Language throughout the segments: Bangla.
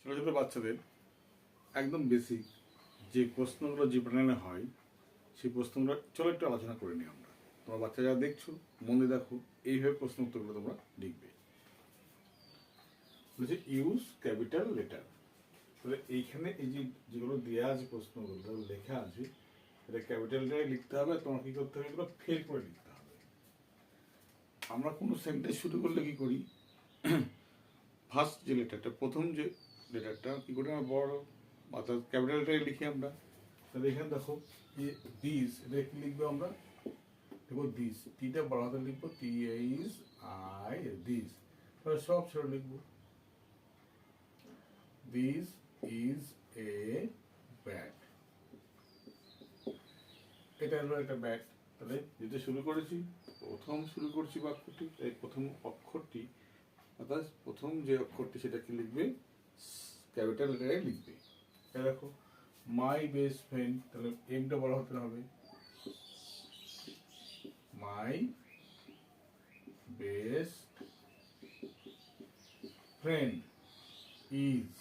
ছোটো ছোটো বাচ্চাদের একদম বেসিক যে প্রশ্নগুলো যে প্যাটার্নে হয় সেই প্রশ্নগুলো চলো একটু আলোচনা করে নিই আমরা। তোমার বাচ্চা যারা দেখছো মন দিয়ে দেখো, এইভাবে প্রশ্ন উত্তরগুলো তোমরা লিখবে। বলছে ইউজ ক্যাপিটাল লেটার। তাহলে এইখানে এই যেগুলো দেওয়া আছে প্রশ্নগুলো লেখা আছে, এটা ক্যাপিটাল লেটারে লিখতে হবে। তোমার কী করতে হবে, এগুলো ফেল করে লিখতে হবে। আমরা কোনো সেন্টেন্স শুরু করলে কী করি, ফার্স্ট যে লেটারটা, প্রথম যে লেটারটা কী করে আমরা বড় অর্থাৎ ক্যাপিটাল লেটারে লিখি আমরা। তাহলে এখানে দেখো দিস, এটা কি লিখবো আমরা, দেখো দিস, টিটা বড় হাতে লিখবো, THI দিস। তাহলে সব ছোট লিখবো, দিস ইজ এ ব্যাট। এটা হলো একটা ব্যাট। তাহলে যেটা শুরু করেছি, প্রথম শুরু করছি বাক্যটি, এই প্রথম অক্ষরটি অর্থাৎ প্রথম যে অক্ষরটি সেটা কি লিখবে, ক্যাপিটাল লেটারে লিখবে। এটা দেখো মাই বেস্ট ফ্রেন্ড, তাহলে এমটা বড় হতে হবে, মাই বেস্ট ফ্রেন্ড ইজ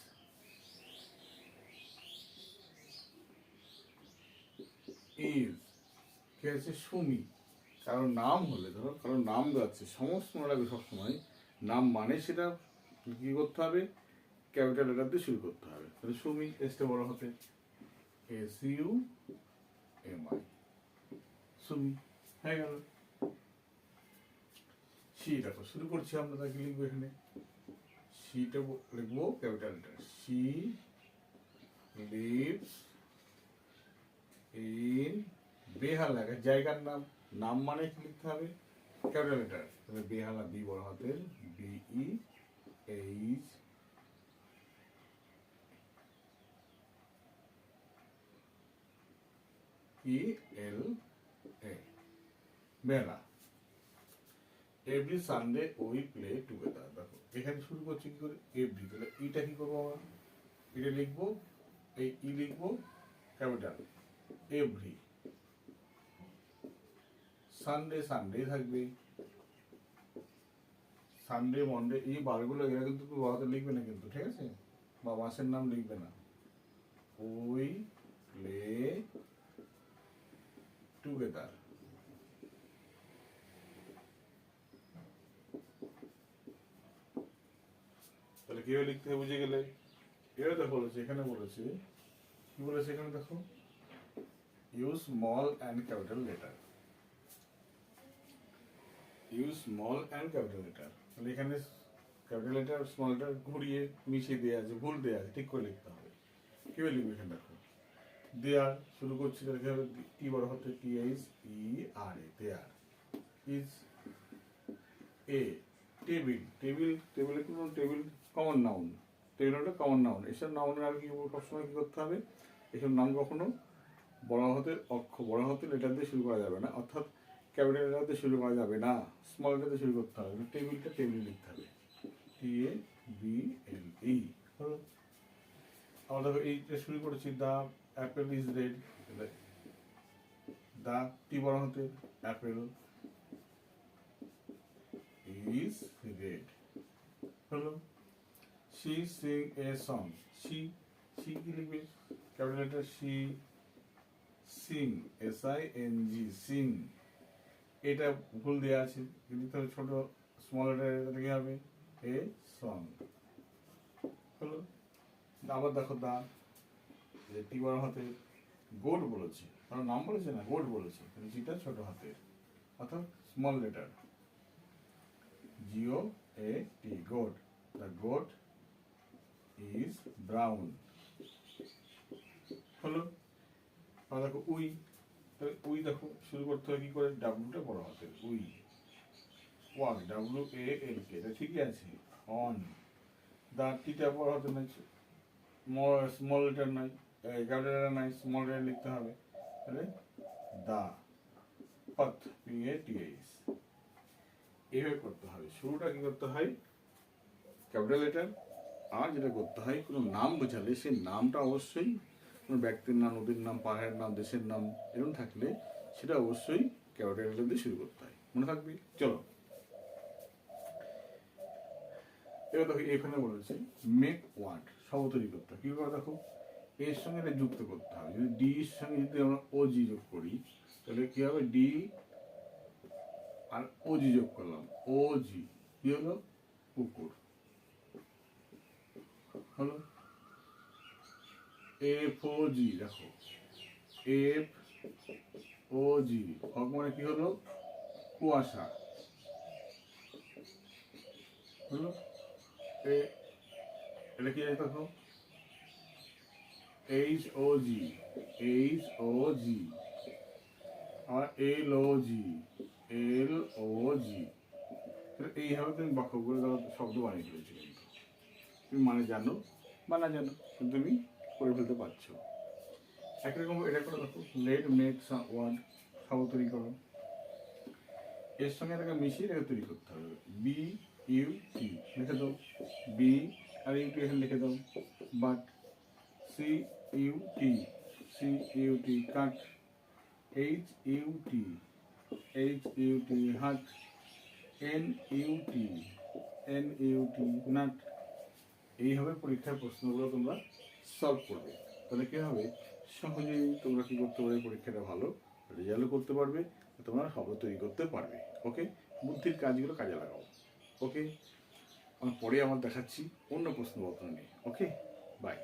কে আছে, সুমি। কারণ নাম হলে, ধরো কারণ নাম দেওয়াচ্ছে, সমস্ত মনে রাখবে সবসময় নাম মানে সেটা কি করতে হবে, ক্যাপিটাল লেটার দিয়ে শুরু করতে হবে। তাহলে সুমি, এসটা বড় হতে, SUMI, সুমি হয়ে গেল। সি দেখো শুরু করছি আমরা, তাকে লিখবো এখানে, সিটা লিখবো capital letter, she lives in Behala, জায়গার নাম, নাম মানে কি লিখতে হবে, ক্যাপিটাল লেটার। তাহলে বেহালা, বি বড় হাতের, BEHELA, বেলা। Every Sunday we play together. দেখো এখানে শুরু করছি কি করে, এভরি, তাহলে ইটা কি করবো আমরা, এটা লিখবো, এই ই লিখবো ক্যাপিটাল, এভরি। সানডে, সানডে থাকবে, সানডে মন্ডে, এই বারগুলো এরা কিন্তু বড়তে লিখবে না কিন্তু, ঠিক আছে, বা মাসের নাম লিখবে না। We play together. তাহলে কিভাবে লিখতে হবে বুঝে গেলে। এবার দেখো বলেছে, এখানে বলেছে কি বলেছে, এখানে দেখো use small and capital letter, use small and capital letter. তাহলে এখানে ক্যাপিটাল লেটার স্মল লেটার ঘুরিয়ে মিশিয়ে দেওয়া আছে, ভুল দেওয়া আছে, ঠিক করে লিখতে হবে। কীভাবে লিখবে এখানে দেখো, দেয়ার শুরু করছি, তাহলে কীভাবে, টি বড় হতে, THERE, there is a table, টেবিলে কোনো টেবিল কমন নাউন, টেবিল একটা কমন নাউন। এসব নাউনের আর কি সবসময় কী করতে হবে, এসব নাম কখনো বড় হাতের বড় হাতের লেটার দিয়ে শুরু করা যাবে না, অর্থাৎ ক্যাপিটাল লেটার দিয়ে শুরু করা যাবে না, স্মল লেটার দিয়ে শুরু করতে হবে। টেবিলটা টেবিল লিখতে হবে, TABLE হলো। আমরা দেখো এইটা শুরু করেছি, the Apple is red, the টি বড় হাতের, অ্যাপেল ইজ রেড হলো। She Singh a song, she, she কি লিখবে, capital letter, she, Singh, SING, Singh, এটা ভুল দেওয়া আছে, কিন্তু তাহলে ছোট স্মল লেটার কি হবে, এ সং হলো। আবার দেখো দা, টি বড় হাতে, গোট বলেছে, কারণ নাম বলেছে না, গোট বলেছে, জিটা ছোট হাতের অর্থাৎ small letter, GOAT, goat. The goat is brown হলো। আর দেখো উই, তাহলে উই দেখো শুরু করতে হয় কি করে, ডাব্লুটা বড় হাতের, উই, ওয়াক, WALK, এটা ঠিকই আছে, অন। দা, টিটা বড় হাতের নাই, স্মল লেটার নাই, ক্যাপিটাল লেটার নাই, স্মল লেটার লিখতে হবে। তাহলে দা, পাথ, PATH, এইভাবে করতে হবে। শুরুটা কি করতে হয়, ক্যাপিটাল লেটার। আর যেটা করতে হয়, কোনো নাম বোঝালে সেই নামটা অবশ্যই, কোনো ব্যক্তির নাম, নদীর নাম, পাহাড়ের নাম, দেশের নাম এরকম থাকলে সেটা অবশ্যই ক্যাপিটাল লেটার দিয়ে শুরু করতে হয়, মনে থাকবে। চলো এবার দেখো এখানে বলেছে মেক ওয়ার্ড, শব্দ তৈরি করতে হবে। কি করে দেখো, এর সঙ্গে এটা যুক্ত করতে হবে। যদি ডি এর সঙ্গে যদি আমরা ও জি যোগ করি তাহলে কি হবে, ডি আর ও জি যোগ করলাম, ও জি কি হলো, কুকুর হলো। এফ ও জি, দেখো এফ ও জি, ফগ মানে কি হলো, কুয়াশা হলো। এটা কি দেখো, এইচ ও জি, এইচ ও জি, আর এল ও জি, এল ও জি। এইভাবে তুমি বাক্যগুলো শব্দ বানিয়ে ফেলেছো, কিন্তু তুমি মানে জানো বা না জানো, কিন্তু তুমি করে ফেলতে পারছো। একরকম এটা করে দেখো, লেট মেক ওয়ার্ড, শব্দ তৈরি করো। এর সঙ্গে এটাকে মিশিয়ে এটাকে তৈরি করতে হবে। বি ইউ টি লিখে দাও, বি আর ইউ টি এখানে লিখে দাও। But, C U T, C U T cut, H U T, H U T hut, N U T, N U T nut. এইভাবে পরীক্ষার প্রশ্নগুলো তোমরা সলভ করবে। তাহলে কি হবে, সহজেই তোমরা কি করতে পারবে, পরীক্ষাটা ভালো রেজাল্ট করতে পারবে, তোমরা শব্দ তৈরি করতে পারবে। ওকে, বুদ্ধির কাজগুলো কাজে লাগাও। ওকে, আমি পরে আমার দেখাচ্ছি অন্য প্রশ্নপত্র নিয়ে। ওকে, বাই।